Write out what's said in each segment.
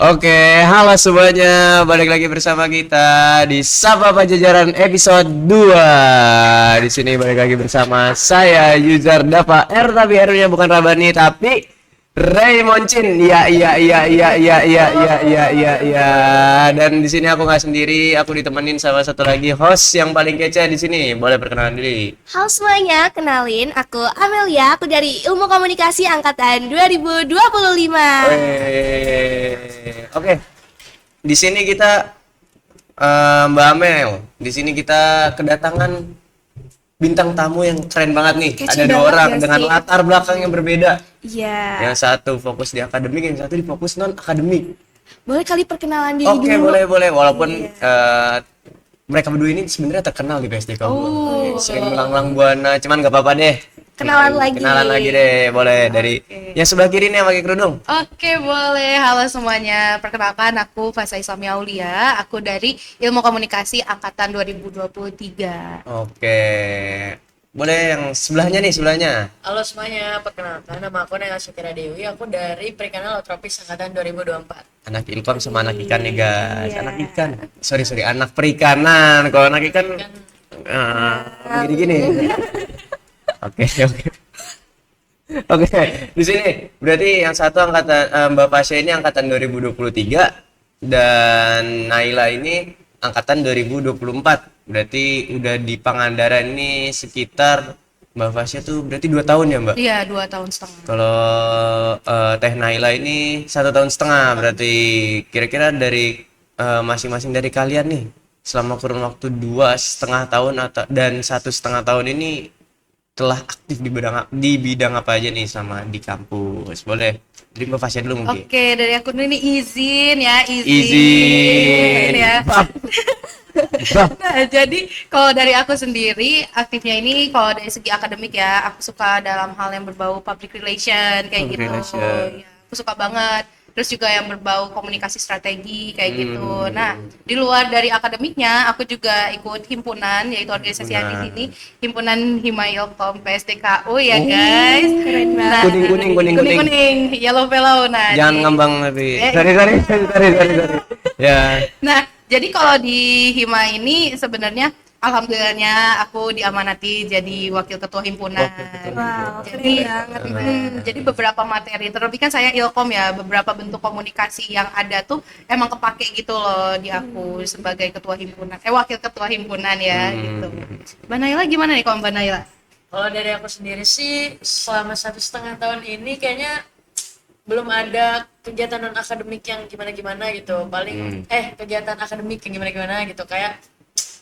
Oke, halo semuanya. Balik lagi bersama kita di Sapa Pajajaran episode 2. Di sini balik lagi bersama saya user Dava R, tapi R-nya bukan Rabani tapi Raymoncin. Iya. Dan di sini aku nggak sendiri, aku ditemenin sama satu lagi host yang paling kece di sini. Boleh perkenalan diri? Halo semuanya, kenalin aku Amelia, aku dari Ilmu Komunikasi Angkatan 2025. Oke. Di sini kita Mbak Amel. Di sini kita kedatangan bintang tamu yang keren banget nih. Kece Ada dua banget orang ya dengan sih? latar belakang yang berbeda. Iya. Yang satu fokus di akademik, yang satu di fokus non akademik. Boleh kali perkenalan diri Oke, dulu? boleh. Walaupun Iya. mereka berdua ini sebenarnya terkenal di PSDK. Oh. Sering melanglang buana, cuman gak apa-apa deh. Kenalan lagi. Kenalan lagi deh, boleh dari yang sebelah kiri nih yang pakai kerudung. Oke, boleh. Halo semuanya. Perkenalkan, aku Fasa Islamia Aulia. Aku dari Ilmu Komunikasi Angkatan 2023. Oke. Boleh yang sebelahnya nih, sebelahnya. Halo semuanya, perkenalkan nama aku Nela Syakira Dewi, aku dari Perikanan Laut Tropis Angkatan 2024. Anak ilkom sama anak ikan nih guys. Iya. Anak ikan. Sorry, anak perikanan. Kalau anak ikan gini-gini. Oke. Oke, di sini berarti yang satu angkatan Mbak Pasha ini angkatan 2023 dan Naila ini angkatan 2024. Berarti udah di Pangandaran ini sekitar Mbak Pasha tuh berarti 2 tahun ya, Mbak? Iya, 2 tahun setengah. Kalau Teh Naila ini 1 tahun setengah. Berarti kira-kira dari masing-masing dari kalian nih selama kurun waktu 2,5 tahun dan 1,5 tahun ini telah aktif di bidang apa aja nih sama di kampus. Boleh dari Mbak Fasya dulu mungkin. Oke, dari aku dulu ini izin ya, Izin. ya. Bab. Nah, jadi kalau dari aku sendiri aktifnya ini kalau dari segi akademik ya, aku suka dalam hal yang berbau public relation kayak Public gitu. relation. Ya, aku suka banget. Terus juga yang berbau komunikasi strategi kayak gitu. Nah, di luar dari akademiknya, aku juga ikut himpunan yaitu organisasi yang di sini, Himpunan Himayilkom PSDKU ya guys. Keren banget. Kuning. Yellow fellow. Nah, Jangan di- ngambang tapi. Eh. Sorry. Ya. Nah, jadi kalau di Hima ini sebenarnya alhamdulillahnya aku diamanati jadi wakil ketua himpunan. Wow, Jadi, keren banget. jadi beberapa materi, terlebih kan saya ilkom ya, beberapa bentuk komunikasi yang ada tuh emang kepake gitu loh di aku sebagai ketua himpunan, wakil ketua himpunan ya gitu. Mbak Naila gimana nih kalau Mbak Naila? Kalau dari aku sendiri sih, selama 1,5 tahun ini kayaknya belum ada kegiatan non akademik yang gimana-gimana gitu. Paling kegiatan akademik yang gimana-gimana gitu, kayak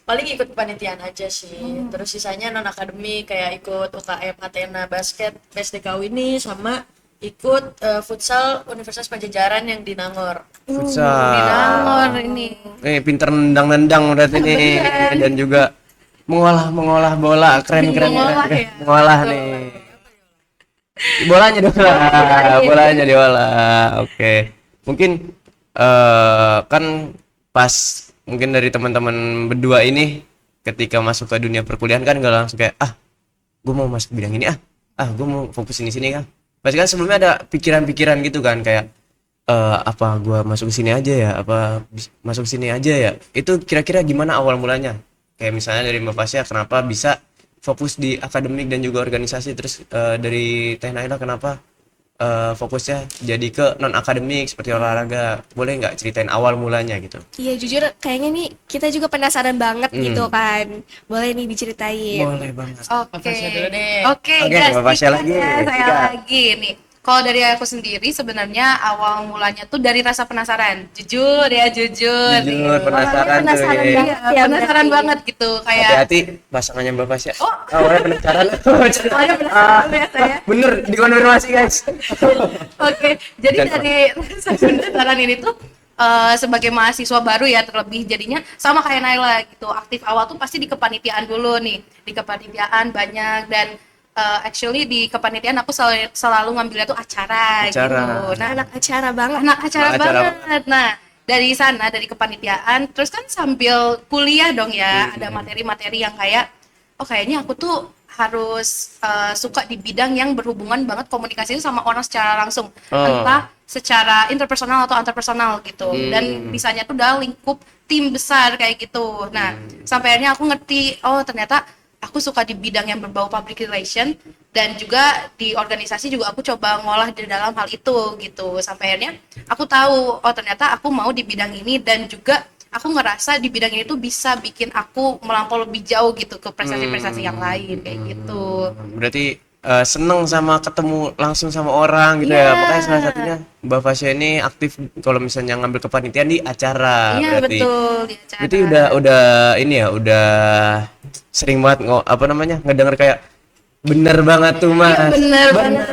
paling ikut kepanitiaan aja sih. Terus sisanya non akademik kayak ikut UKM Athena basket PSDKU ini, sama ikut futsal Universitas Pajajaran yang di Nangor. Di Futsal. Nangor ini. Pinter nendang berarti nih dan juga mengolah bola keren. Mengolah ya. Mengolah nih. Bolanya diolah. Oke. Mungkin kan pas mungkin dari teman-teman berdua ini ketika masuk ke dunia perkuliahan kan gak langsung kayak gue mau masuk bidang ini gue mau fokus ini sini kan. Pasti kan sebelumnya ada pikiran-pikiran gitu kan kayak apa gue masuk sini aja ya, masuk sini aja ya. Itu kira-kira gimana awal mulanya? Kayak misalnya dari Mbak Fasya kenapa bisa fokus di akademik dan juga organisasi, terus dari Teh Naila kenapa fokusnya jadi ke non akademik seperti olahraga. Boleh nggak ceritain awal mulanya gitu? Iya, jujur kayaknya nih kita juga penasaran banget gitu kan. Boleh nih diceritain. Boleh banget. Oke. Fasya dulu deh. Oke, Oke, guys, Mbak Fasya tiga lagi. ya, saya Tiga. lagi nih. Kalau dari aku sendiri sebenarnya awal mulanya tuh dari rasa penasaran. Jujur ya, jujur. Jujur, penasaran tuh penasaran ya. banget. Iya, penasaran banget gitu kayak Hati-hati pasangannya Mbak Fasya. Awalnya penasaran. soalnya penasaran ya saya. Bener, dikonfirmasi guys. Oke, jadi Dan- dari rasa penasaran ini tuh sebagai mahasiswa baru ya, terlebih jadinya sama kayak Naila gitu, aktif awal tuh pasti di kepanitiaan dulu nih, di kepanitiaan banyak. Dan actually di kepanitiaan aku selalu ngambilnya tuh acara. Gitu. Nah, Anak acara banget. anak acara Anak acara banget. Nah, dari sana, dari kepanitiaan, terus kan sambil kuliah dong ya, ada materi-materi yang kayak kayaknya aku tuh harus suka di bidang yang berhubungan banget komunikasi sama orang secara langsung. Entah secara interpersonal atau antarpersonal gitu, dan bisanya tuh dalam lingkup tim besar kayak gitu. Nah, sampai akhirnya aku ngerti, oh ternyata aku suka di bidang yang berbau public relation, dan juga di organisasi juga aku coba ngolah di dalam hal itu gitu. Sampai akhirnya aku tahu, oh ternyata aku mau di bidang ini, dan juga aku ngerasa di bidang ini tuh bisa bikin aku melampau lebih jauh gitu ke prestasi-prestasi yang lain kayak gitu. Berarti seneng sama ketemu langsung sama orang gitu Iya. ya. Makanya salah satunya Mbak Fasya ini aktif kalau misalnya ngambil kepanitiaan di acara. Iya Berarti betul, di acara. berarti udah ini ya, udah sering banget apa namanya, ngedenger kayak bener banget tuh Mas. Bener banget.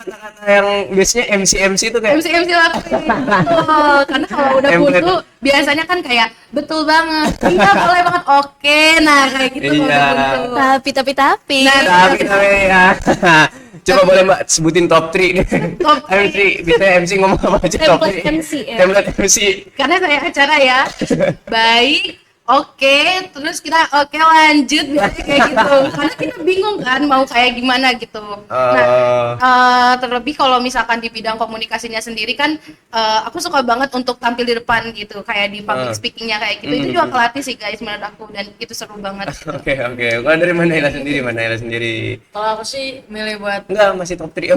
Kata-kata yang biasanya MC itu kayak MC lakuin. Betul. Karena kalau udah Template. butuh biasanya kan kayak betul banget. Iya boleh banget. Oke, nah kayak gitu kalau Iya. udah butuh. Tapi. Nah, tapi ya. Coba boleh Mbak sebutin top 3 Top MC, bisa MC ngomong apa aja top Template 3. MC ya. Template MC. karena saya acara ya. Baik. Oke, terus kita oke lanjut biasanya kayak gitu. Karena kita bingung kan mau kayak gimana gitu. Nah, terlebih kalau misalkan di bidang komunikasinya sendiri kan, aku suka banget untuk tampil di depan gitu, kayak di public speakingnya kayak gitu. Itu juga kelatih sih guys menurut aku, dan itu seru banget. Oke. Kalau dari Manila sendiri. Kalau aku sih milih buat Enggak, masih top 3.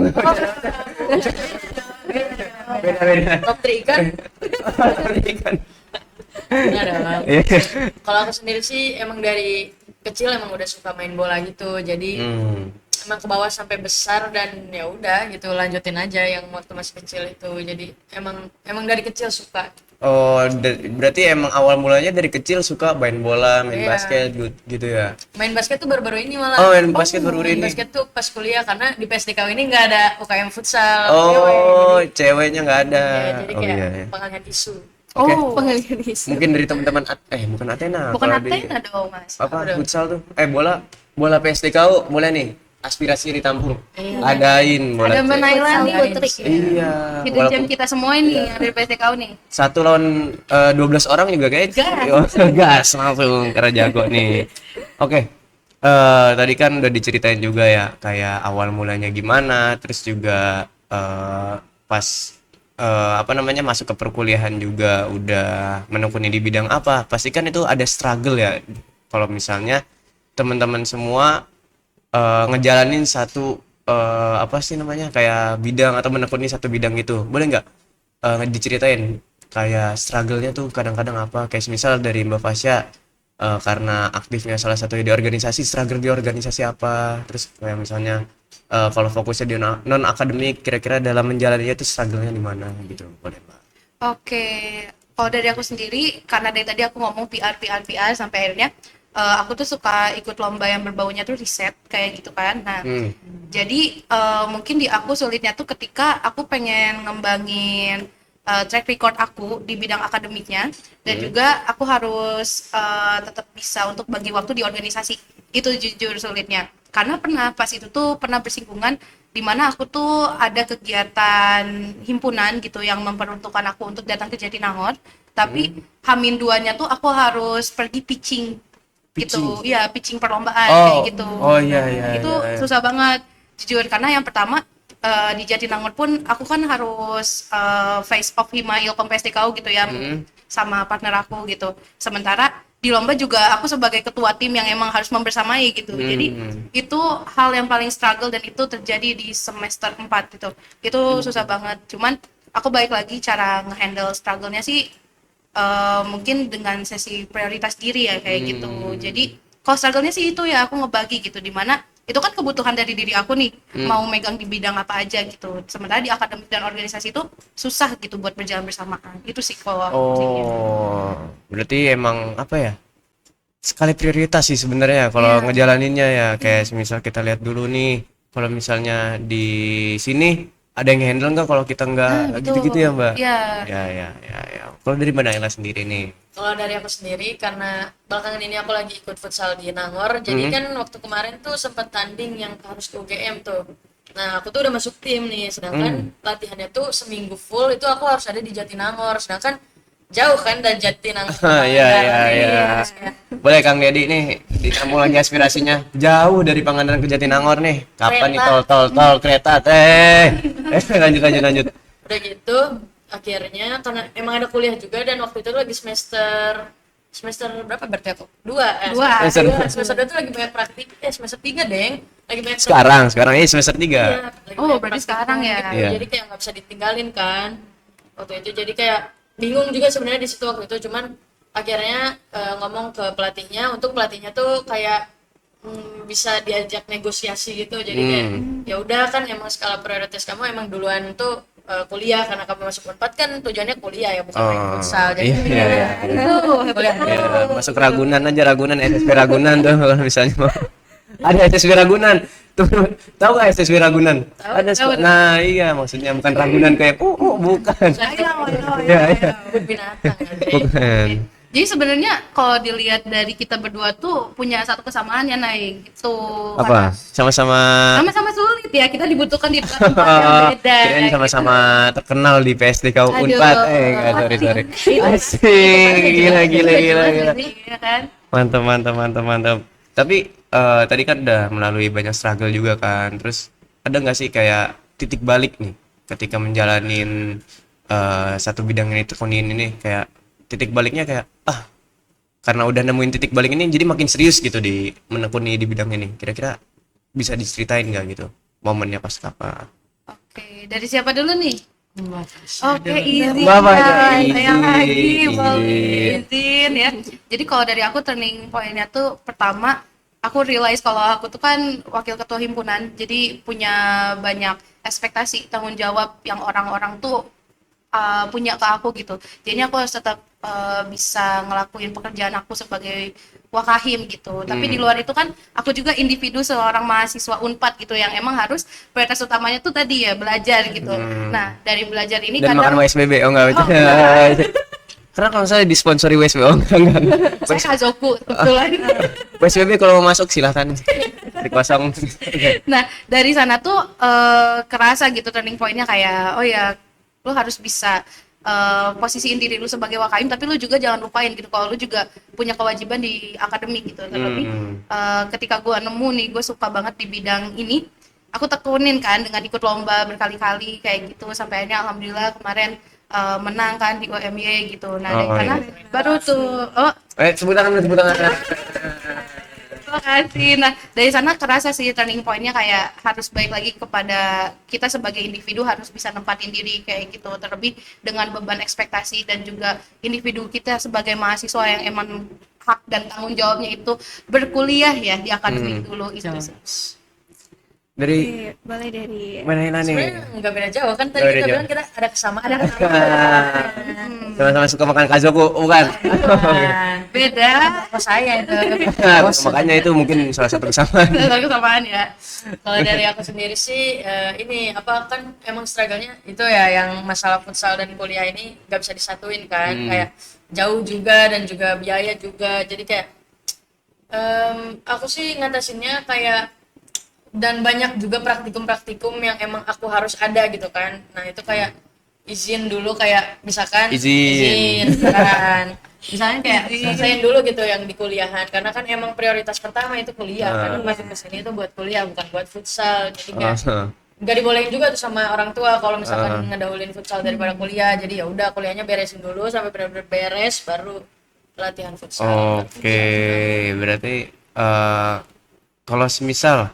Beda. top 3 ikan. Ikan. Enggak dong. Iya. Kalau aku sendiri sih emang dari kecil emang udah suka main bola gitu, jadi emang ke bawah sampai besar, dan ya udah gitu lanjutin aja yang waktu masih kecil itu. Jadi emang dari kecil suka. Oh, berarti emang awal mulanya dari kecil suka main bola, main Iya. basket gitu ya. Main basket tuh baru-baru ini malah. Oh, main basket baru Main ini. basket tuh pas kuliah, karena di PSDK ini nggak ada UKM futsal. Oh, ceweknya nggak ada. Ya, jadi Oh kayak iya. pengalihan isu. Oke. Oh, Pengalihan isu. Mungkin dari teman-teman bukan Athena. bukan kalau di- Athena dong mas. apa futsal tuh? Bola PSDKU boleh nih. Aspirasi ditampung. Adain bola. Ada Mbak cewek. Naila nih. Putri. Iya. Hidden walaupun gem kita semua ini yang dari PSDKU nih. 1 lawan 12 orang juga kayak gas langsung karena jago nih. Oke. Tadi kan udah diceritain juga ya kayak awal mulanya gimana, terus juga pas apa namanya masuk ke perkuliahan juga udah menekuni di bidang apa. Pasti kan itu ada struggle ya. Kalau misalnya teman-teman semua ngejalanin satu apa sih namanya kayak bidang atau menekuni satu bidang gitu, boleh nggak diceritain kayak struggle-nya tuh kadang-kadang apa, kayak misal dari Mbak Fasya karena aktifnya salah satu di organisasi, struggle di organisasi apa, terus kayak misalnya kalau fokusnya di non akademik kira-kira dalam menjalaninya itu struggle-nya di mana gitu, boleh Mbak. Oke, kalau dari aku sendiri, karena dari tadi aku ngomong PR sampai akhirnya aku tuh suka ikut lomba yang berbaunya tuh riset kayak gitu kan. Nah, jadi mungkin di aku sulitnya tuh ketika aku pengen ngembangin track record aku di bidang akademiknya, dan juga aku harus tetap bisa untuk bagi waktu di organisasi. Itu jujur sulitnya. Karena pas itu tuh pernah bersinggungan di mana aku tuh ada kegiatan himpunan gitu yang memperuntukkan aku untuk datang ke Jatinangor, tapi Hamin 2-nya tuh aku harus pergi pitching gitu. Iya, pitching perlombaan kayak gitu. Oh iya. Itu susah banget jujur, karena yang pertama di Jatinangor pun aku kan harus face off Hima Ilkom PSDKU gitu ya, sama partner aku gitu. Sementara di lomba juga aku sebagai ketua tim yang emang harus membersamai gitu. Jadi itu hal yang paling struggle, dan itu terjadi di semester 4 gitu. Itu susah banget. Cuman aku balik lagi cara ngehandle struggle-nya sih mungkin dengan sesi prioritas diri ya kayak gitu. Jadi kalau struggle-nya sih itu ya aku ngebagi gitu, dimana itu kan kebutuhan dari diri aku nih, mau megang di bidang apa aja gitu. Sementara di akademik dan organisasi itu susah gitu buat berjalan bersamaan. Itu sih kalau aku sih. Berarti emang apa ya, skala prioritas sih sebenarnya kalau ngejalaninnya ya. Kayak misal kita lihat dulu nih, kalau misalnya di sini ada yang handle nggak kalau kita nggak gitu-gitu ya Mbak? Iya. Ya. Kalau dari Mbak Naila sendiri nih? Kalau dari aku sendiri, karena belakangan ini aku lagi ikut futsal di Nangor, jadi kan waktu kemarin tuh sempat tanding yang harus ke UGM tuh. Nah, aku tuh udah masuk tim nih, sedangkan latihannya tuh seminggu full itu aku harus ada di Jatinangor, sedangkan jauh kan dari Jatinangor. Iya. Boleh Kang Dedi nih ditampung lagi aspirasinya. Jauh dari Pangandaran ke Jatinangor nih. Kapan nih Kereta. tol kereta? Lanjut. Udah gitu akhirnya karena emang ada kuliah juga dan waktu itu lagi semester berapa berarti aku? Dua. Semester 2 tuh lagi banyak praktik, semester 3 deng, lagi banyak Sekarang ini semester 3. Iya, lagi Oh, banyak berarti praktikum sekarang ya. gitu. Iya. Jadi kayak nggak bisa ditinggalin kan waktu itu, jadi kayak bingung juga sebenarnya di situ waktu itu, cuman akhirnya ngomong ke pelatihnya, untuk pelatihnya tuh kayak bisa diajak negosiasi gitu, jadi kayak ya udah kan emang skala prioritas kamu emang duluan tuh kuliah, karena kamu masuk Unpad kan tujuannya kuliah ya, bukan main futsal, jadi Iya. Itu kuliah dulu. Ya, masuk Ragunan aja, SSB Ragunan tuh kalau misalnya mau. Ada SSB Ragunan. Tuh, tahu gak SSB Ragunan? Ada. Nah, iya maksudnya bukan Ragunan kayak bukan. Iya, iya. Binatang ya. Bukan. Jadi sebenarnya kalau dilihat dari kita berdua tuh punya satu kesamaan ya, Nay, gitu. Apa? Sama-sama Sama-sama sulit ya, kita dibutuhkan di tempat yang beda. kirain sama-sama terkenal di PSD kau Aduh. Unpad. Sorry. Asik. Gila. Iya kan? Mantap. Tapi tadi kan udah melalui banyak struggle juga kan. Terus ada nggak sih kayak titik balik nih ketika menjalanin satu bidang yang ditekunin ini, kayak titik baliknya kayak karena udah nemuin titik balik ini jadi makin serius gitu di menekuni di bidang ini. Kira-kira bisa diceritain nggak gitu momennya pas kapan? Oke, dari siapa dulu nih? Oke, izin. Bapak, Kak. izin. Saya lagi mau Izin. izin ya. Jadi kalau dari aku turning point-nya tuh pertama aku realize kalau aku tuh kan wakil ketua himpunan, jadi punya banyak ekspektasi, tanggung jawab yang orang-orang tuh punya ke aku gitu. Jadi aku harus tetap bisa ngelakuin pekerjaan aku sebagai wakahim gitu. Tapi di luar itu kan aku juga individu seorang mahasiswa Unpad gitu yang emang harus prioritas utamanya tuh tadi ya belajar gitu. Nah, dari belajar ini Dan makan kadang WSBB, enggak Oh, Karena kalau misalnya disponsori WSBB, enggak. saya Kazoku kebetulan. WSBB kalau mau masuk silahkan dikosong. Nah, dari sana tuh kerasa gitu turning point-nya kayak, oh ya, lu harus bisa posisiin diri lu sebagai wakahim, tapi lu juga jangan lupain gitu kalau lu juga punya kewajiban di akademik gitu. Terlebih ketika gue nemu nih, gue suka banget di bidang ini, aku tekunin kan dengan ikut lomba berkali-kali kayak gitu, sampai akhirnya alhamdulillah kemarin menang kan di OMY gitu. Nah, dari sana baru tuh Sebut tangan. terima kasih. Nah, dari sana kerasa sih turning point-nya kayak harus balik lagi kepada kita sebagai individu harus bisa nempatin diri kayak gitu. Terlebih dengan beban ekspektasi dan juga individu kita sebagai mahasiswa yang emang hak dan tanggung jawabnya itu berkuliah ya di akademik dulu itu sih. Dari Boleh dari mana nih? Sebenarnya nggak beda jauh kan, tadi Nggak beda kita jauh. bilang kita ada kesamaan. Sama-sama suka makan kazoku, bukan? Beda. Apa saya itu? Makanya itu mungkin salah satu kesamaan. Ada kesamaan ya. Kalau dari aku sendiri sih ini apa kan emang struggle-nya itu ya yang masalah futsal dan kuliah ini nggak bisa disatuin kan, kayak jauh juga dan juga biaya juga, jadi kayak aku sih ngatasinnya kayak, dan banyak juga praktikum-praktikum yang emang aku harus ada gitu kan. Nah itu kayak izin dulu, kayak misalkan Izin. kan, misalnya kayak selesaiin dulu gitu yang di kuliahan, karena kan emang prioritas pertama itu kuliah kan, masuk ke sini itu buat kuliah bukan buat futsal, jadi kayak nggak dibolehin juga tuh sama orang tua kalau misalkan ngedahulin futsal daripada kuliah. Jadi ya udah kuliahnya beresin dulu sampai benar-benar beres baru latihan futsal. Oke, berarti kalau semisal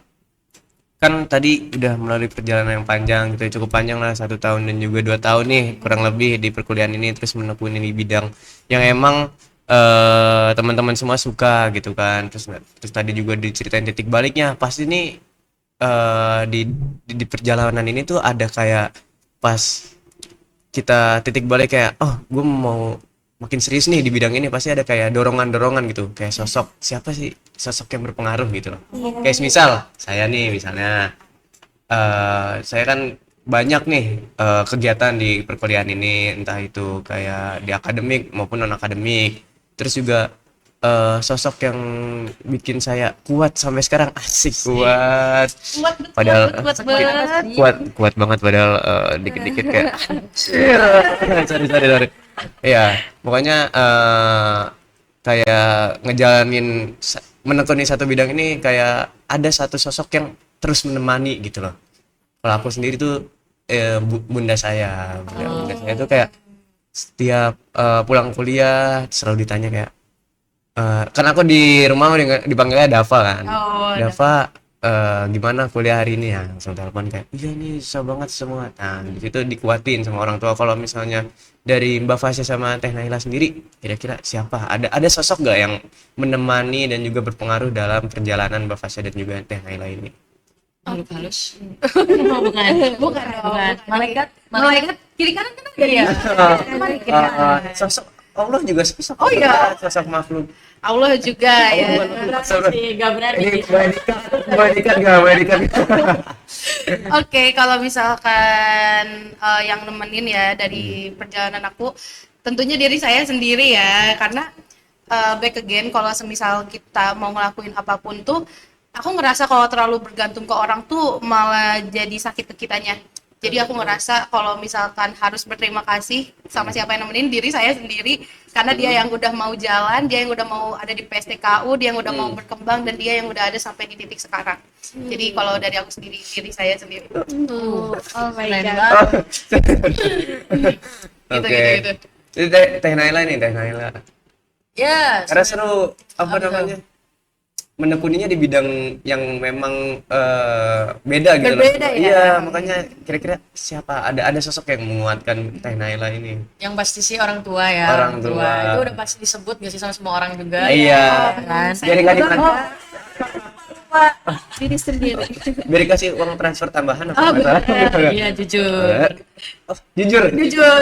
kan tadi udah melalui perjalanan yang panjang gitu, cukup panjang lah, 1 tahun dan juga 2 tahun nih kurang lebih di perkuliahan ini, terus menekuni di bidang yang emang teman-teman semua suka gitu kan. Terus tadi juga diceritain titik baliknya, pasti nih di perjalanan ini tuh ada kayak pas kita titik balik kayak gue mau makin serius nih di bidang ini, pasti ada kayak dorongan gitu, kayak siapa sih sosok yang berpengaruh gitu loh. Kayak misal saya nih misalnya saya kan banyak nih kegiatan di perkuliahan ini, entah itu kayak di akademik maupun non akademik. Terus juga sosok yang bikin saya kuat sampai sekarang, asik kuat. Padahal kuat banget, padahal dikit-dikit kayak sorry. Iya, pokoknya kayak ngejalanin menekuni satu bidang ini kayak ada satu sosok yang terus menemani gitu loh. Kalau aku sendiri tuh bunda saya. Bunda saya itu kayak setiap pulang kuliah selalu ditanya kayak kan aku di rumah dipanggilnya Dava kan. Oh, Dava gimana kuliah hari ini ya? Langsung telepon kayak iya nih susah banget semua. Nah, di situ dikuatin sama orang tua. Kalau misalnya dari Mbak Fasya sama Teh Naila sendiri, kira-kira siapa? Ada sosok gak yang menemani dan juga berpengaruh dalam perjalanan Mbak Fasya dan juga Teh Naila ini? Makhluk halus. Oh, bukan. bukan dong. Malaikat. Malaikat kiri kanan kan ada Iya. Sosok Allah juga sosok. Oh, iya. Sosok makhluk. Allah juga ya. Si gak berani. Ini kebalikan gak? Oke, kalau misalkan yang nemenin ya dari perjalanan aku, tentunya diri saya sendiri ya, karena back again kalau semisal kita mau ngelakuin apapun tuh, aku ngerasa kalau terlalu bergantung ke orang tuh malah jadi sakit ke kitanya. Jadi aku ngerasa kalau misalkan harus berterima kasih sama siapa yang nemenin diri saya sendiri, karena dia yang udah mau jalan, dia yang udah mau ada di PSTKU, dia yang udah mau berkembang, dan dia yang udah ada sampai di titik sekarang. Jadi kalau dari aku sendiri, diri saya sendiri. Oh my Keren god. banget. Oke. gitu. Ini Teh Naila nih, Teh Naila. Ya, Karena seru apa Apa tuh? namanya? Menekuninya di bidang yang memang beda gitu loh. Berbeda ya? Iya, makanya kira-kira siapa? Ada sosok yang menguatkan Teh Naila ini. yang pasti sih orang tua ya. Orang tua. Itu udah pasti disebut gak sih sama semua orang juga. Iya. Kan? Biar nggak dipanggil. Diri sendiri. Biar dikasih uang transfer tambahan apa Oh, nggak salah? Iya, jujur. Oh, jujur. Jujur.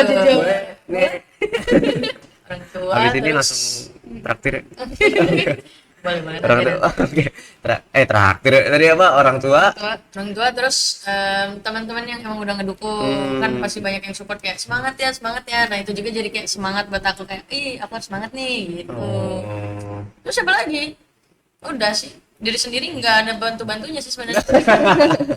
Nih, Orang tua. habis ini terus- langsung traktir. boleh banget. Orang aja tua. deh. Oke. Traktir. Tadi apa? Orang tua. Orang tua terus teman-teman yang emang udah ngedukung kan pasti banyak yang support kayak semangat ya. Nah itu juga jadi kayak semangat buat aku kayak aku harus semangat nih gitu. Oh. Terus siapa lagi? Udah sih, diri sendiri nggak ada bantu-bantunya sih sebenarnya.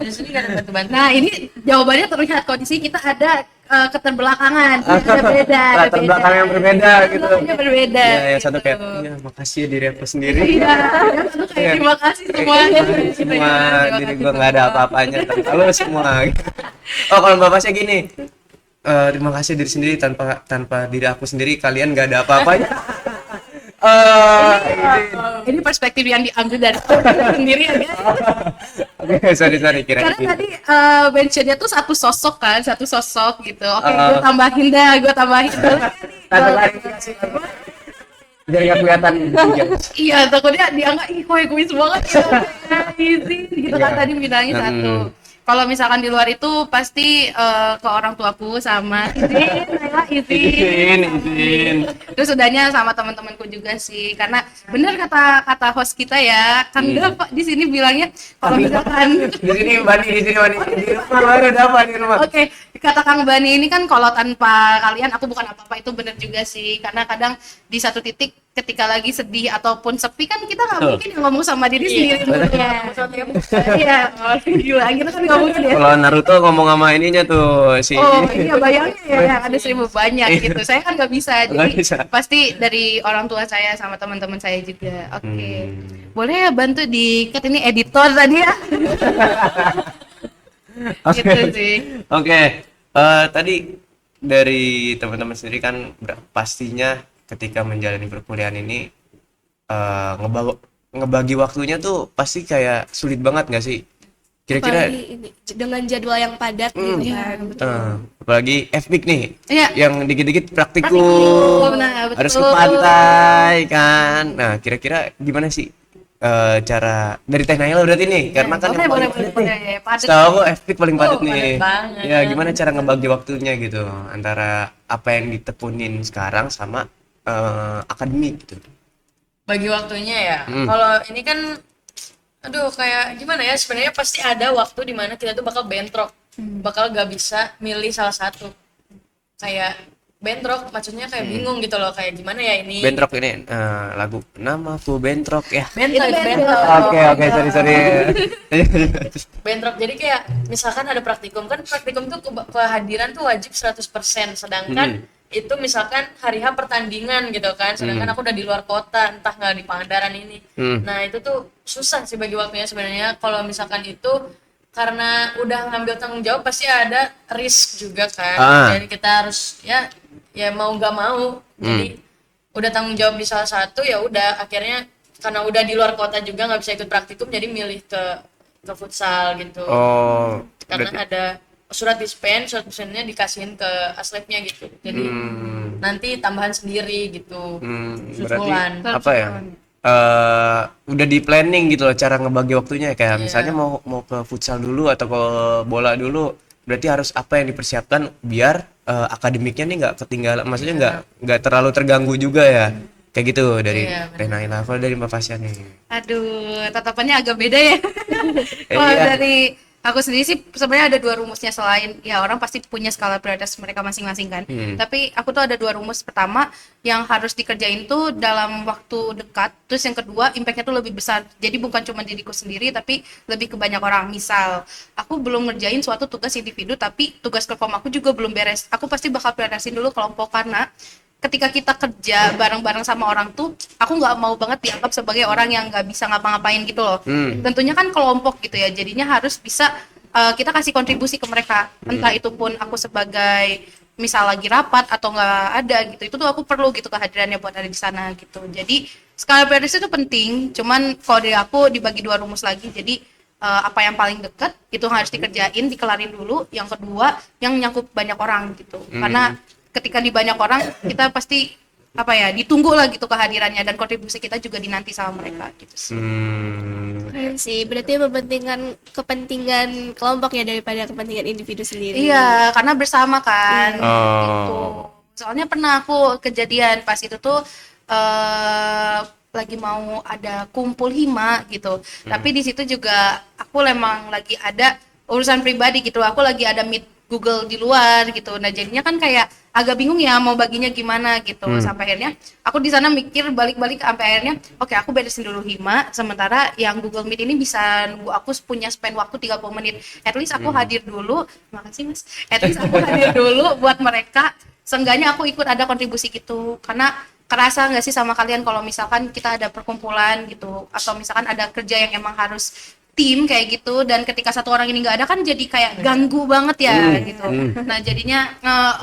Diri sendiri nggak ada bantu-bantu. Nah, ini jawabannya terlihat kondisi kita ada keterbelakangan, ada beda, Latar belakang yang berbeda gitu. Belakangnya berbeda. Ya, yang satu gitu. kayak, iya makasih ya diri aku sendiri. Iya, yang satu kayak terima kasih semuanya. Semua, jadi gue nggak ada apa-apanya tanpa lo semua. Oh, kalau Mbak Fasya gini, terima kasih diri sendiri tanpa diri aku sendiri kalian nggak ada apa-apanya. Ini perspektif yang diambil dari aku sendiri ya guys. Oke, sorry kira Karena tadi mentionnya tuh satu sosok gitu. Oke, gue tambahin dulu. Tanpa klarifikasi. Biar nggak kelihatan Iya, takutnya dianggap kok egois banget ya. Easy gitu kan Iya. tadi bilangnya satu. Kalau misalkan di luar itu pasti ke orang tuaku sama izin. Terus udahnya sama teman-temanku juga sih, karena bener kata host kita ya, Kang Pak di sini bilangnya kalau misalkan di sini Bani di rumah baru dapat di rumah. Oke, kata Kang Bani ini kan kalau tanpa kalian aku bukan apa-apa, itu bener juga sih, karena kadang di satu titik ketika lagi sedih ataupun sepi kan kita nggak Betul. mungkin ngomong sama diri sendiri Betul. Iya, gila kita kan nggak mungkin ya. Kalau Naruto ngomong sama ininya tuh si Oh iya, bayangin ya yang ada 1000 banyak gitu. Saya kan nggak bisa, Nggak jadi bisa. pasti dari orang tua saya sama teman-teman saya juga. Oke, Hmm. boleh ya bantu di ini editor tadi ya. Gitu sih. Oke, tadi dari teman-teman sendiri kan pastinya ketika menjalani perkuliahan ini ngebagi waktunya tuh pasti kayak sulit banget nggak sih? Kira-kira Apalagi ini, dengan jadwal yang padat gitu kan. apalagi FPIK nih, Iya. yang dikit-dikit praktikum, Nah, betul. harus ke pantai kan. Nah, kira-kira gimana sih cara dari Teh Naila berarti nih? Karena kan yang boleh. paling padat nih. Padat. Setahu aku FPIK paling padat nih. padat banget. Ya, gimana cara ngebagi waktunya gitu antara apa yang ditekunin sekarang sama akademik gitu. Bagi waktunya ya. Kalau ini kan aduh kayak gimana ya, sebenarnya pasti ada waktu di mana kita tuh bakal bentrok. Bakal gak bisa milih salah satu. Kayak bentrok maksudnya kayak bingung gitu loh, kayak gimana ya ini. Bentrok ini lagu Namaku Bentrok ya. Bentrok. Oke, sorry. Bentrok, jadi kayak misalkan ada praktikum, kan praktikum tuh kehadiran tuh wajib 100%, sedangkan itu misalkan hari H pertandingan gitu kan, sedangkan aku udah di luar kota, entah nggak di Pangandaran ini. Nah itu tuh susah sih bagi waktunya sebenarnya. Kalau misalkan itu karena udah ngambil tanggung jawab pasti ada risk juga kan. Ah. Jadi kita harus ya mau nggak mau. Jadi udah tanggung jawab di salah satu, ya udah akhirnya karena udah di luar kota juga nggak bisa ikut praktikum, jadi milih ke futsal gitu. Oh, Karena berarti- ada surat dispennya dikasihin ke aslepnya gitu. Jadi nanti tambahan sendiri gitu. berarti Susulan. apa ya? Udah di planning gitu loh cara ngebagi waktunya kayak Iya. misalnya mau ke futsal dulu atau ke bola dulu, berarti harus apa yang dipersiapkan biar akademiknya nih nggak ketinggalan, maksudnya nggak terlalu terganggu juga ya, kayak gitu dari Iya, Teh Naila. Kalau dari Mbak Fasya nih, Aduh, tatapannya agak beda ya. Kalau Iya. dari aku sendiri sih sebenarnya ada dua rumusnya, selain ya orang pasti punya skala prioritas mereka masing-masing kan. Tapi aku tuh ada dua rumus. Pertama, yang harus dikerjain tuh dalam waktu dekat. Terus yang kedua, impact-nya tuh lebih besar. Jadi bukan cuma diriku sendiri, tapi lebih ke banyak orang. Misal, aku belum ngerjain suatu tugas individu, tapi tugas kelompok aku juga belum beres. Aku pasti bakal prioritasin dulu kelompok, karena ketika kita kerja bareng-bareng sama orang tuh, aku nggak mau banget dianggap sebagai orang yang nggak bisa ngapa-ngapain gitu loh. Tentunya kan kelompok gitu ya, jadinya harus bisa kita kasih kontribusi ke mereka. Entah itu pun aku sebagai misal lagi rapat atau nggak ada gitu, itu tuh aku perlu gitu kehadirannya buat ada di sana gitu. Jadi skala prioritas itu penting, cuman kalau dari aku dibagi dua rumus lagi. Jadi apa yang paling dekat itu harus dikerjain, dikelarin dulu. Yang kedua yang nyangkut banyak orang gitu, karena ketika di banyak orang kita pasti apa ya, ditunggu lah gitu kehadirannya, dan kontribusi kita juga dinanti sama mereka gitu sih. Keren sih, berarti mementingkan kepentingan kelompok ya daripada kepentingan individu sendiri. Iya, karena bersama kan. Oh. Gitu. Soalnya pernah aku kejadian pas itu tuh lagi mau ada kumpul hima gitu. Tapi di situ juga aku emang lagi ada urusan pribadi gitu. Aku lagi ada meet Google di luar gitu. Nah, jadinya kan kayak agak bingung ya mau baginya gimana gitu. Sampai akhirnya aku di sana mikir balik-balik sampai akhirnya oke, aku beresin dulu hima, sementara yang Google Meet ini bisa nunggu aku punya spend waktu 30 menit. At least aku hadir dulu. Makasih Mas. At least aku hadir dulu buat mereka. Seenggaknya aku ikut ada kontribusi gitu. Karena kerasa nggak sih sama kalian kalau misalkan kita ada perkumpulan gitu, atau misalkan ada kerja yang emang harus tim kayak gitu, dan ketika satu orang ini nggak ada kan jadi kayak ganggu banget ya gitu. Nah jadinya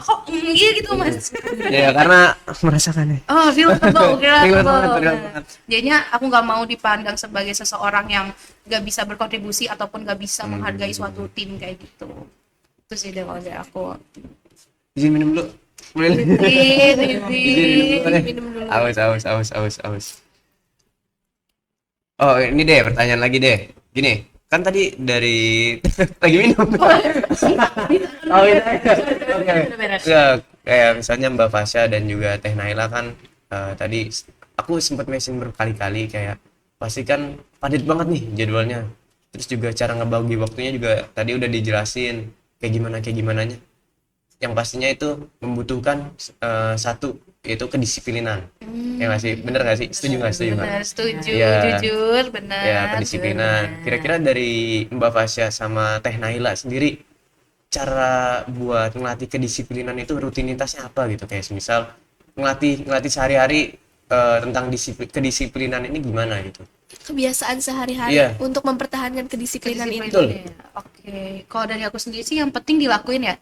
kok iya gitu Mas. ya karena merasakannya. Oh, relatable. Relate banget. Jadinya aku nggak mau dipandang sebagai seseorang yang nggak bisa berkontribusi ataupun nggak bisa menghargai suatu tim kayak gitu. Itu sih deh kalau dari aku. Izin minum dulu. Boleh? Minum dulu. Aus. Oh, ini deh pertanyaan lagi deh. Gini, kan tadi dari lagi minum. Oh, iya. Oke. Ya, kayak misalnya Mbak Fasya dan juga Teh Naila kan tadi aku sempat mention berkali-kali kayak pasti kan padat banget nih jadwalnya. Terus juga cara ngebagi waktunya juga tadi udah dijelasin kayak gimananya. Yang pastinya itu membutuhkan satu, yaitu kedisiplinan. Ya nggak sih? Bener nggak sih? Setuju nggak? Benar, setuju, Iya. jujur, benar. Ya, kedisiplinan. Kira-kira dari Mbak Fasya sama Teh Naila sendiri, cara buat ngelatih kedisiplinan itu rutinitasnya apa gitu? Kayak misal ngelatih sehari-hari tentang kedisiplinan ini gimana gitu? Kebiasaan sehari-hari Iya. untuk mempertahankan kedisiplinan itu. Betul. Oke, kalau dari aku sendiri sih yang penting dilakuin ya.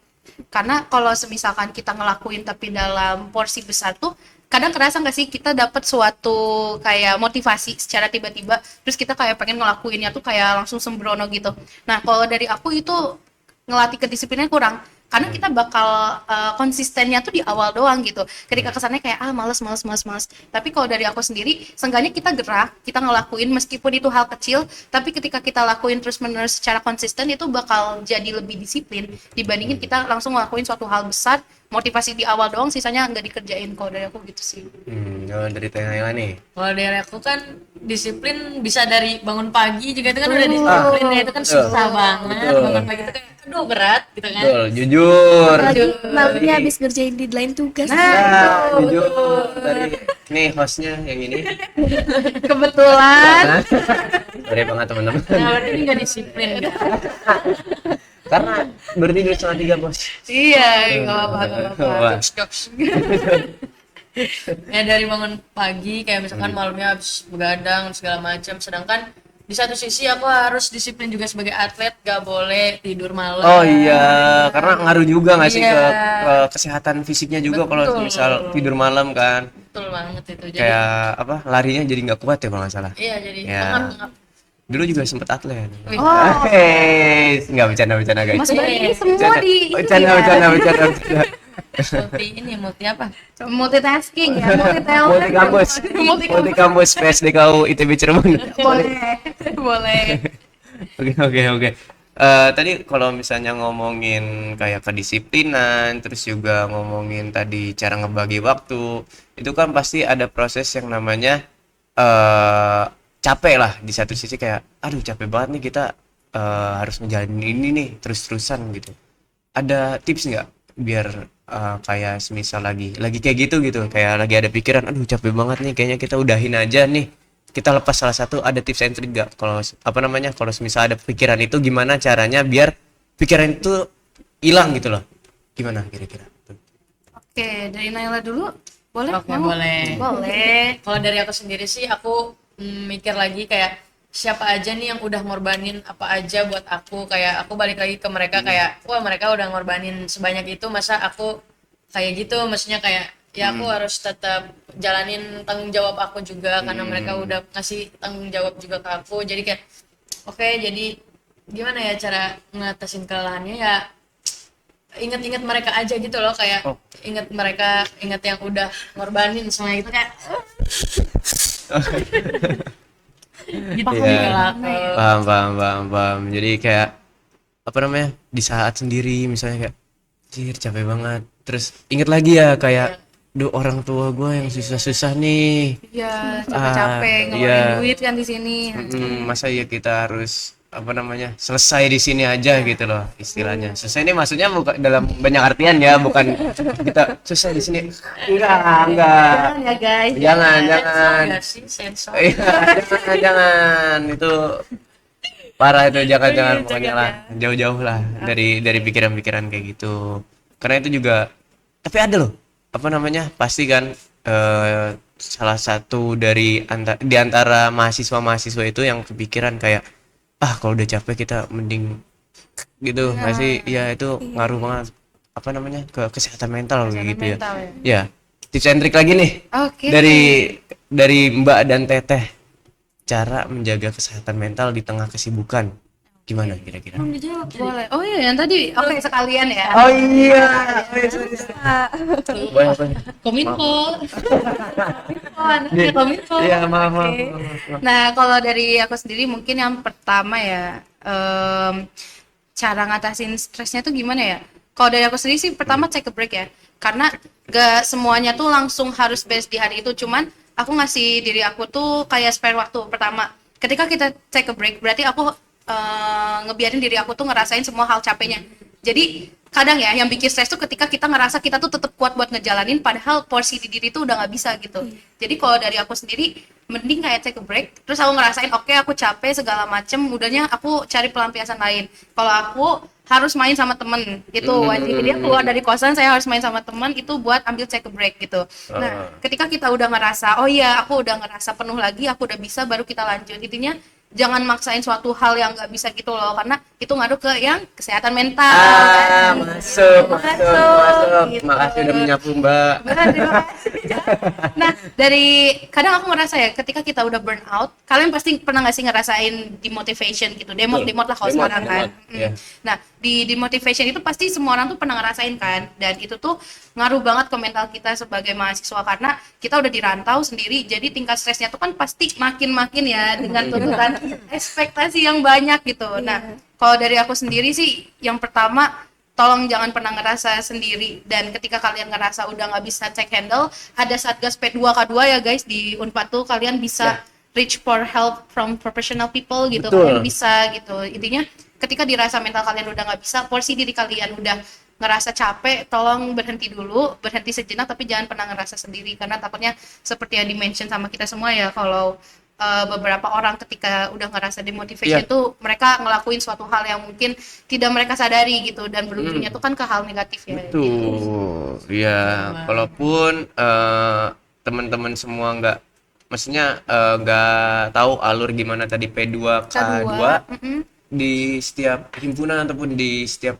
Karena kalau semisalkan kita ngelakuin tapi dalam porsi besar tuh, kadang kerasa nggak sih kita dapat suatu kayak motivasi secara tiba-tiba, terus kita kayak pengen ngelakuinnya tuh kayak langsung sembrono gitu. Nah, kalau dari aku itu ngelatih kedisiplinnya kurang. Karena kita bakal konsistennya tuh di awal doang gitu. Ketika kesannya kayak males. Tapi kalau dari aku sendiri, seenggaknya kita gerak, kita ngelakuin meskipun itu hal kecil, tapi ketika kita lakuin terus-menerus secara konsisten itu bakal jadi lebih disiplin dibandingin kita langsung ngelakuin suatu hal besar, motivasi di awal doang, sisanya nggak dikerjain. Kalau dari aku gitu sih. Kalau dari Teh Naila nih. Kalau dari aku kan disiplin bisa dari bangun pagi juga, itu kan udah disiplin ya, itu kan susah banget. Betul. Bangun pagi itu kayak aduh berat gitu kan. Betul, jujur. Namanya habis ngerjain deadline tugas. Nah, jujur. Dari nih hostnya yang ini. Kebetulan. Sorry banget teman-teman. Nah, berarti ini nggak disiplin gitu. Karena bertidur setengah 3 bos. Iya, nggak apa-apa. Wah. Jokes. Ya dari bangun pagi kayak misalkan malamnya habis begadang segala macam, sedangkan di satu sisi aku harus disiplin juga sebagai atlet, gak boleh tidur malam. Oh iya, karena ngaruh juga nggak sih Iya. ke kesehatan fisiknya juga kalau Betul. misal tidur malam kan. Betul banget itu. Jadi Kayak apa? Larinya jadi nggak kuat ya kalau nggak salah. iya, jadi Ya. pengap-pengap. Dulu juga sempet atlet. Oh, Nggak bercanda guys. Mas Bari ini semua Bercanda, di ini bercanda, ya. bercanda. multi apa? Multitasking ya, multi talent. Multi kampus, multi kampus PSDKU ITB Cirebon. Boleh, boleh. Oke. Tadi kalau misalnya ngomongin kayak kedisiplinan, terus juga ngomongin tadi cara ngebagi waktu, itu kan pasti ada proses yang namanya capek lah di satu sisi kayak, aduh capek banget nih kita harus ngejalanin ini nih terus-terusan gitu. Ada tips nggak biar kayak semisal lagi kayak gitu kayak lagi ada pikiran, aduh capek banget nih kayaknya kita udahin aja nih, kita lepas salah satu, ada tips and trick nggak kalau apa namanya kalau semisal ada pikiran itu gimana caranya biar pikiran itu hilang gitu loh, gimana kira-kira? Oke, dari Naila dulu. Boleh? Oke, Mau? boleh. Boleh. Kalau dari aku sendiri sih aku mikir lagi kayak siapa aja nih yang udah ngorbanin apa aja buat aku, kayak aku balik lagi ke mereka kayak wah mereka udah ngorbanin sebanyak itu, masa aku kayak gitu, maksudnya kayak ya aku harus tetap jalanin tanggung jawab aku juga karena mereka udah ngasih tanggung jawab juga ke aku, jadi kayak oke, jadi gimana ya cara ngatasin kelelahannya ya ingat-ingat mereka aja gitu loh, kayak ingat mereka, ingat yang udah ngorbanin semua itu kayak gitu Iya. sih kalau aku. Paham. Jadi kayak apa namanya di saat sendiri misalnya kayak anjir capek banget, terus inget lagi ya kayak duh orang tua gue yang susah-susah nih. Iya, capek-capek ngeluarin iya. duit kan di sini. Masa ya kita harus apa namanya selesai di sini aja gitu loh istilahnya. Selesai ini maksudnya bukan dalam banyak artian ya, bukan kita selesai di sini. Enggak. Jangan ya guys. Jangan. Enggak sih sensor. Iya, jangan. Itu parah itu, jangan pokoknya lah. Jauh-jauh lah dari pikiran-pikiran kayak gitu. Karena itu juga tapi ada loh. Apa namanya? Pasti kan salah satu di antara mahasiswa-mahasiswa itu yang kepikiran kayak kalau udah capek kita mending gitu nggak sih? Ya itu ngaruh banget apa namanya ke kesehatan mental kayak gitu ya. mental Ya, tips and trick lagi nih Oke. dari Mbak dan Teteh, cara menjaga kesehatan mental di tengah kesibukan gimana kira-kira? Boleh. Oh iya, yang tadi oke sekalian ya. Oh iya, boleh. Kominfo. Kominfo. Iya, maaf. Nah, kalau dari aku sendiri mungkin yang pertama ya, cara ngatasin stresnya tuh gimana ya? Kalau dari aku sendiri sih pertama take a break ya. Karena gak semuanya tuh langsung harus beres di hari itu. Cuman aku ngasih diri aku tuh kayak spare waktu. Pertama, ketika kita take a break, berarti aku ngebiarin diri aku tuh ngerasain semua hal capeknya. Jadi kadang ya yang bikin stres tuh ketika kita ngerasa kita tuh tetap kuat buat ngejalanin padahal porsi di diri tuh udah nggak bisa gitu. Jadi kalau dari aku sendiri mending kayak take a break, terus aku ngerasain oke, aku capek segala macem, udahnya aku cari pelampiasan lain. Kalau aku harus main sama temen itu wajib, dia keluar dari kosan saya harus main sama temen itu buat ambil take a break gitu. Nah ketika kita udah ngerasa oh iya aku udah ngerasa penuh lagi, aku udah bisa, baru kita lanjut. Intinya jangan maksain suatu hal yang nggak bisa gitu loh, karena itu ngaruh ke yang kesehatan mental. Masuk. Gitu. Makasih udah menyapu Mbak. Beneran, terima kasih. Nah, dari kadang aku ngerasa ya ketika kita udah burn out, kalian pasti pernah nggak sih ngerasain demotivation gitu, demot lah kalau Demot, sekarang kan. iya. Nah, di demotivation itu pasti semua orang tuh pernah ngerasain kan, dan itu tuh ngaruh banget ke mental kita sebagai mahasiswa karena kita udah di rantau sendiri, jadi tingkat stresnya tuh kan pasti makin ya dengan tuntutan ekspektasi yang banyak gitu. Nah, kalau dari aku sendiri sih, yang pertama tolong jangan pernah ngerasa sendiri, dan ketika kalian ngerasa udah nggak bisa take handle, ada Satgas P2K2 ya guys di Unpad tuh, kalian bisa reach for help from professional people gitu. Betul. Kalian bisa gitu. Intinya ketika dirasa mental kalian udah nggak bisa, porsi diri kalian udah ngerasa capek, tolong berhenti dulu, berhenti sejenak, tapi jangan pernah ngerasa sendiri, karena takutnya seperti yang di-mention sama kita semua ya, kalau beberapa orang ketika udah ngerasa demotivation tuh mereka ngelakuin suatu hal yang mungkin tidak mereka sadari gitu, dan berujungnya tuh kan ke hal negatif ya. Tuh, ya, walaupun teman-teman semua nggak maksudnya nggak tahu alur gimana tadi P2 K2 di setiap himpunan ataupun di setiap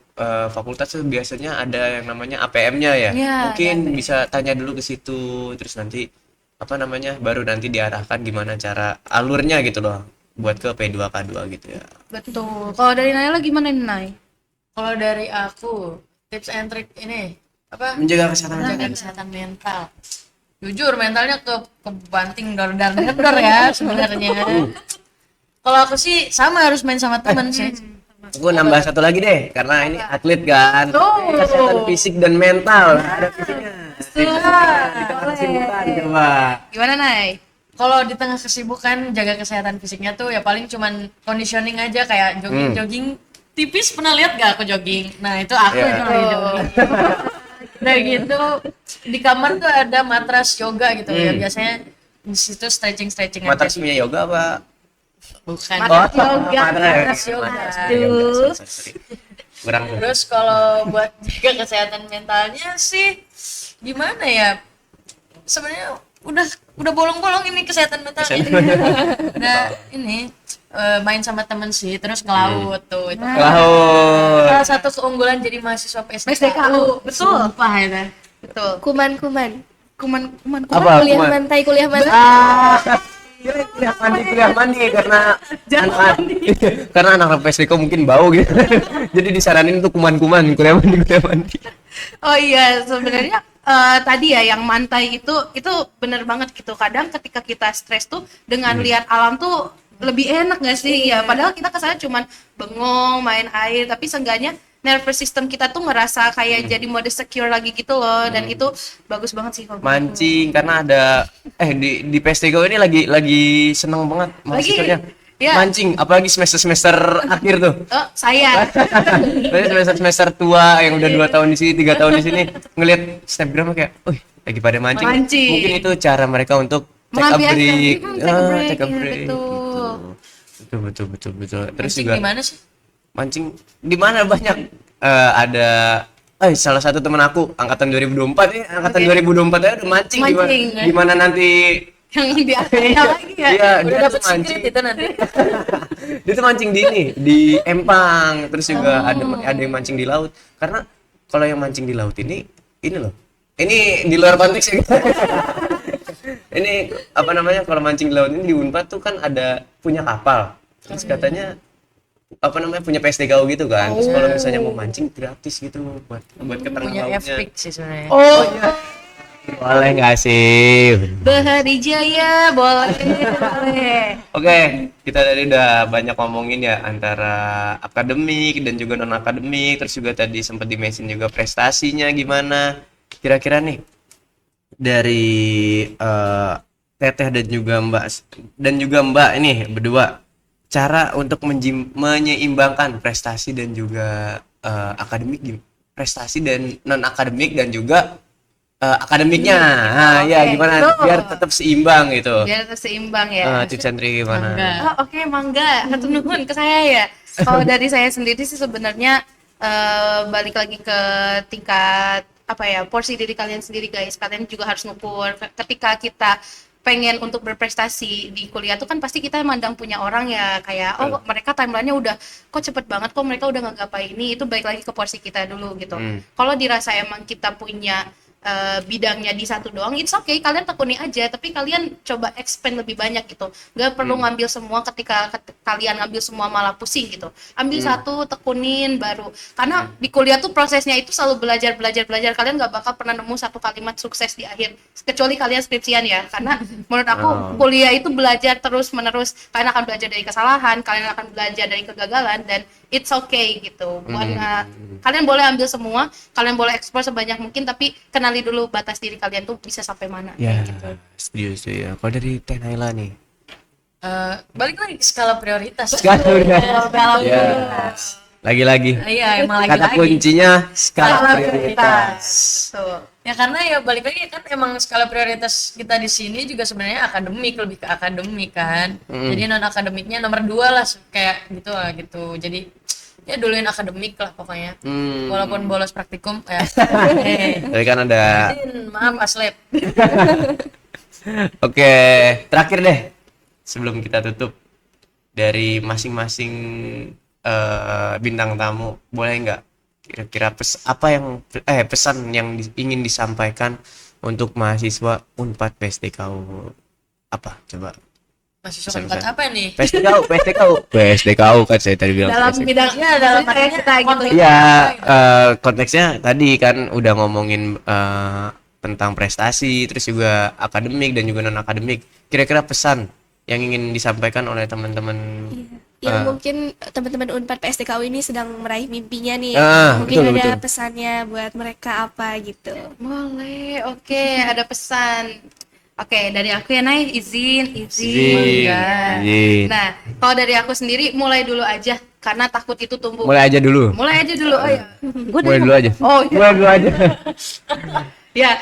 fakultas tuh biasanya ada yang namanya APM-nya ya. Iya, Mungkin bisa tanya dulu ke situ, terus nanti apa namanya baru nanti diarahkan gimana cara alurnya gitu loh buat ke P2 K2 gitu ya. Betul. Kalau dari Naila gimana nih, Nay? Kalau dari aku tips and trick ini apa? Menjaga kesehatan Menjaga mental. kesehatan mental. Jujur mentalnya kebanting dor ya sebenarnya. Kalau aku sih sama harus main sama temen sih. Aku nambah satu lagi deh karena ini atlet kan. Kesehatan fisik dan mental. Ada fisiknya. Di tengah kesibukan coba. Gimana, Nay? Kalau di tengah kesibukan jaga kesehatan fisiknya tuh ya paling cuman conditioning aja kayak jogging tipis. Pernah lihat gak aku jogging? Nah itu aku Iya. itu lagi jogging. Udah gitu di kamar tuh ada matras yoga gitu ya biasanya di situ stretching Matras aja. punya yoga apa? Bukan. Matras yoga. Matras yoga. Aduh. Sorry. Kurang. Terus kalau buat jaga kesehatan mentalnya sih gimana ya? Sebenarnya udah bolong-bolong ini kesehatan mentalnya. Udah ini main sama temen sih, terus ngelaut tuh. Itu Laut. salah satu keunggulan jadi mahasiswa PSDKU. Betul. Sumpah ya. Betul. Kuman-kuman. Kuman. Apa? Kuliah Kuman? mantai, kuliah mantai. Kuliah mandi karena karena anak PSDK mungkin bau gitu. Jadi disaranin untuk kuman-kuman kuliah mandi. Oh iya, sebenarnya tadi ya yang mantai itu bener banget gitu. Kadang ketika kita stres tuh dengan lihat alam tuh lebih enak gak sih? Ya, padahal kita kesannya cuman bengong, main air, tapi seenggaknya nervous system kita tuh ngerasa kayak jadi mode secure lagi gitu loh, dan itu bagus banget sih kalau Mancing karena ada di PSDK ini lagi seneng banget mahasiswanya. ya. Mancing apalagi semester akhir tuh. Oh, saya. Berarti semester tua yang udah 2 tahun di sini, 3 tahun di sini ngelihat snapgram kayak, lagi pada mancing. Mancing. Mungkin itu cara mereka untuk take a Melampiaskan. break. Take a break, Take a iya, break. betul. Betul. Terus Mancing juga gimana sih? mancing di mana banyak ada salah satu teman aku angkatan 2024 ya, angkatan 2024 ya udah mancing Mancing, ya. gimana nanti Yang di atasnya lagi ya. iya Udah dia dapet tuh mancing secret itu nanti. dia tuh mancing di ini di empang terus juga ada yang mancing di laut karena kalau yang mancing di laut ini loh ini di luar konteks ya ini apa namanya kalau mancing di laut ini di Unpad tuh kan ada punya kapal terus katanya apa namanya punya PSDKU gitu kan terus kalau misalnya mau mancing gratis gitu buat ke tengah Punya lautnya FPIC sih sebenarnya. Oh, boleh nggak sih Bahari Jaya, boleh. Oke, kita tadi udah banyak ngomongin ya antara akademik dan juga non akademik, terus juga tadi sempat di-mention juga prestasinya gimana. Kira-kira nih dari Teteh dan juga Mbak ini berdua cara untuk menyeimbangkan prestasi dan juga prestasi dan non akademik dan juga akademiknya. Nah, ya gimana betul. biar tetap seimbang gitu. Biar seimbang ya. Tips and trick gimana? Mangga. Oh, oke, mangga. Satu nuhun ke saya ya. Kalau dari saya sendiri sih sebenarnya balik lagi ke tingkat apa ya, porsi diri kalian sendiri guys. Kalian juga harus ngukur ketika kita pengen untuk berprestasi di kuliah tuh kan pasti kita mandang punya orang ya kayak mereka timelinenya udah kok cepet banget kok mereka udah ngegapai ini, itu baik lagi ke porsi kita dulu gitu. Kalau dirasa emang kita punya bidangnya di satu doang, it's okay, kalian tekuni aja, tapi kalian coba expand lebih banyak gitu. Gak perlu ngambil semua, ketika kalian ngambil semua malah pusing gitu. Ambil satu, tekunin baru. Karena di kuliah tuh prosesnya itu selalu belajar. Kalian gak bakal pernah nemu satu kalimat sukses di akhir, kecuali kalian skripsian ya. Karena menurut aku kuliah itu belajar terus menerus. Kalian akan belajar dari kesalahan, kalian akan belajar dari kegagalan, dan it's okay gitu. Kalian boleh ambil semua, kalian boleh eksplor sebanyak mungkin, tapi kenali dulu batas diri kalian tuh bisa sampai mana. Ya, Gitu. setuju ya. Kalau dari Teh Naila nih. Balik lagi ke skala prioritas. Skala Dalam Ya. Lagi-lagi. Iya, emang Kata lagi-lagi. kuncinya skala prioritas. Tuh. Ya karena ya balik lagi kan emang skala prioritas kita di sini juga sebenarnya akademik, lebih ke akademik kan. Jadi non akademiknya nomor 2 lah kayak gitu lah gitu. Jadi ya duluin akademik lah pokoknya. Walaupun bolos praktikum ya. Tapi kan ada Maaf Aslep. Oke, terakhir deh sebelum kita tutup dari masing-masing bintang tamu, boleh nggak kira-kira pesan yang ingin disampaikan untuk mahasiswa Unpad PSDKU apa? Coba. Masih Bisa, sempat bisa. apa nih? PSDKU kan saya tadi bilang. Dalam PSDKU. bidang dalam kayak kita gitu. Iya, konteksnya tadi kan udah ngomongin tentang prestasi, terus juga akademik dan juga non akademik. Kira-kira pesan yang ingin disampaikan oleh teman-teman. Ya mungkin teman-teman Unpad PSDKU ini sedang meraih mimpinya nih. betul, Mungkin ada betul. pesannya buat mereka apa gitu. Boleh, oke, ada pesan. Oke, dari aku ya Nay, izin. Izin. Nah, kalau dari aku sendiri mulai dulu aja, karena takut itu tumbuh. Mulai aja dulu. Mulai aja dulu, oh ya. Gua Mulai dulu aja. Oh iya. Mulai dulu aja. Ya,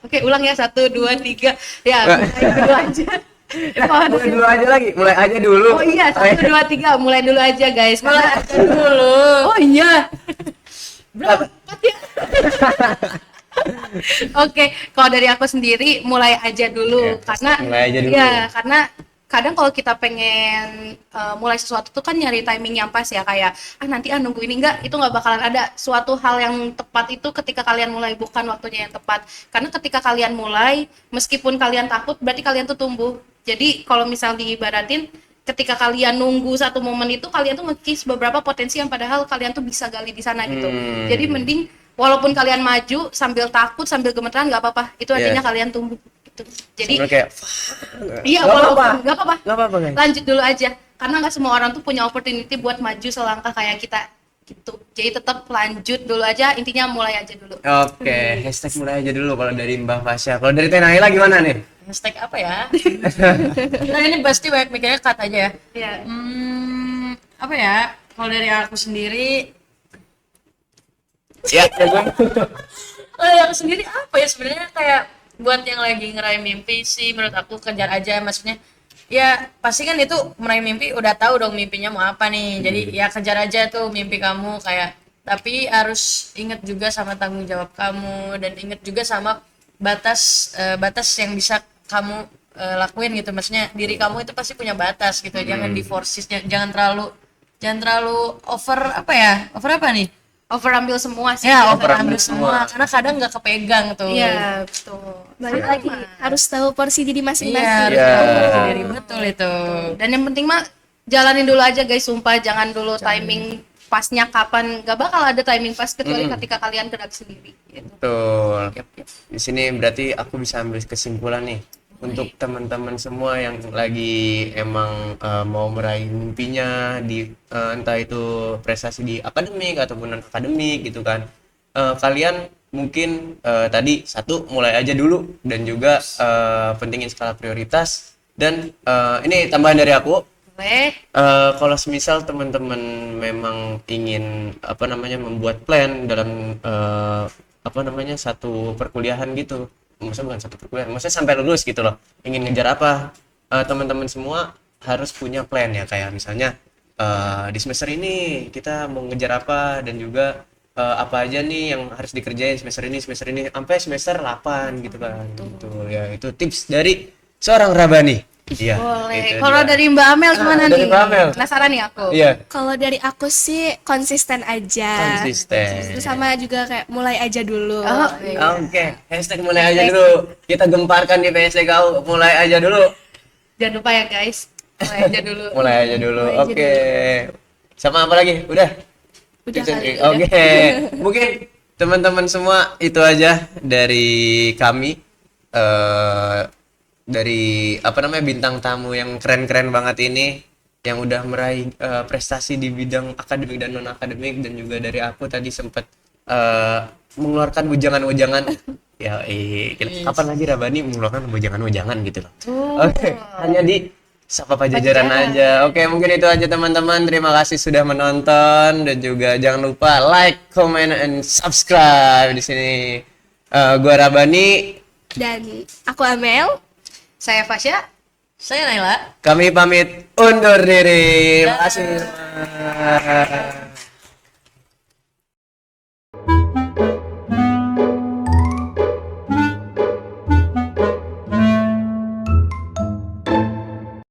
oke ulang ya 1, 2, 3. Ya, mulai dulu aja. Mulai dulu aja lagi. Mulai aja dulu. Oh iya, 1, 2, 3, mulai dulu aja guys. Mulai aja dulu. Oh iya. Berapa? 4 ya? Oke, kalau dari aku sendiri mulai aja dulu Ya, karena mulai aja dulu. ya, karena kadang kalau kita pengen mulai sesuatu tuh kan nyari timing yang pas ya, kayak nanti nunggu ini enggak, itu nggak bakalan ada suatu hal yang tepat itu ketika kalian mulai, bukan waktunya yang tepat. Karena ketika kalian mulai, meskipun kalian takut berarti kalian tuh tumbuh. Jadi kalau misal diibaratin, ketika kalian nunggu satu momen itu, kalian tuh nge-kiss beberapa potensi yang padahal kalian tuh bisa gali di sana gitu. Jadi mending walaupun kalian maju sambil takut, sambil gemeteran, nggak apa-apa. Itu artinya kalian tumbuh gitu. Jadi Sebenarnya kayak iya, Nggak walaupun apa-apa. nggak apa-apa. nggak apa-apa guys. Lanjut dulu aja. Karena nggak semua orang tuh punya opportunity buat maju selangkah kayak kita gitu. Jadi tetap lanjut dulu aja, intinya mulai aja dulu. Oke, hashtag mulai aja dulu kalau dari Mbak Fasya. Kalau dari Teh Naila gimana nih? Hashtag apa ya? Nah ini pasti banyak mikirnya cut aja ya. Iya. Apa ya? Kalau dari aku sendiri, Ya, gue. kalau dari aku sendiri apa ya sebenarnya, kayak buat yang lagi ngeraih mimpi sih, menurut aku kejar aja. Maksudnya ya pasti kan itu meraih mimpi udah tahu dong mimpinya mau apa nih. Jadi ya kejar aja tuh mimpi kamu, kayak tapi harus inget juga sama tanggung jawab kamu, dan inget juga sama batas yang bisa kamu lakuin gitu. Maksudnya diri kamu itu pasti punya batas gitu. Jangan diforces, jangan terlalu over apa nih, Over ambil semua sih. ya over ambil ambil semua, karena kadang nggak kepegang tuh. Iya, betul. Balik lagi harus tahu porsi diri Iya, masing-masing. harus Iya. tahu porsi diri, betul itu. Dan yang penting mah jalanin dulu aja guys, sumpah jangan dulu timing pasnya kapan, gak bakal ada timing pas kecuali ketika kalian gerak sendiri gitu. Betul. Di sini berarti aku bisa ambil kesimpulan nih untuk teman-teman semua yang lagi emang mau meraih mimpinya di entah itu prestasi di akademik ataupun non akademik gitu kan. Kalian mungkin tadi satu mulai aja dulu, dan juga pentingin skala prioritas, dan ini tambahan dari aku. Boleh. Kalau semisal teman-teman memang ingin membuat plan dalam satu perkuliahan gitu, maksudnya bukan satu perkuliahan, maksudnya sampai lulus gitu loh, ingin ngejar apa, teman-teman semua harus punya plan ya, kayak misalnya di semester ini kita mau ngejar apa, dan juga apa aja nih yang harus dikerjain semester ini sampai semester 8 gitu kan. Gitu ya, itu tips dari seorang Rabani. Iya. Boleh. itu Kalau dia. dari Mbak Amel gimana dari nih? Mbak Amel. Penasaran nih aku. Iya, Kalau dari aku sih konsisten aja. konsisten. Terus sama juga kayak mulai aja dulu. Oh, Oke, hashtag mulai aja dulu. Kita gemparkan di PSDKU, mulai aja dulu. jangan lupa ya guys. Mulai aja dulu. Mulai aja dulu. Mulai aja Oke. Sama apa lagi? Udah. Udah kali. Oke. Mungkin teman-teman semua itu aja dari kami. Dari bintang tamu yang keren-keren banget ini, yang udah meraih prestasi di bidang akademik dan non akademik, dan juga dari aku tadi sempat mengeluarkan wejangan-wejangan. Ya, kapan lagi Rabani mengeluarkan wejangan-wejangan gitu loh. Oke, hanya di Sapa Pajajaran aja. Oke, mungkin itu aja teman-teman. Terima kasih sudah menonton, dan juga jangan lupa like, comment, and subscribe di sini. Gua Rabani. Dan aku Amel. Saya Fasya. Saya Naila. Kami pamit undur diri. Terima kasih.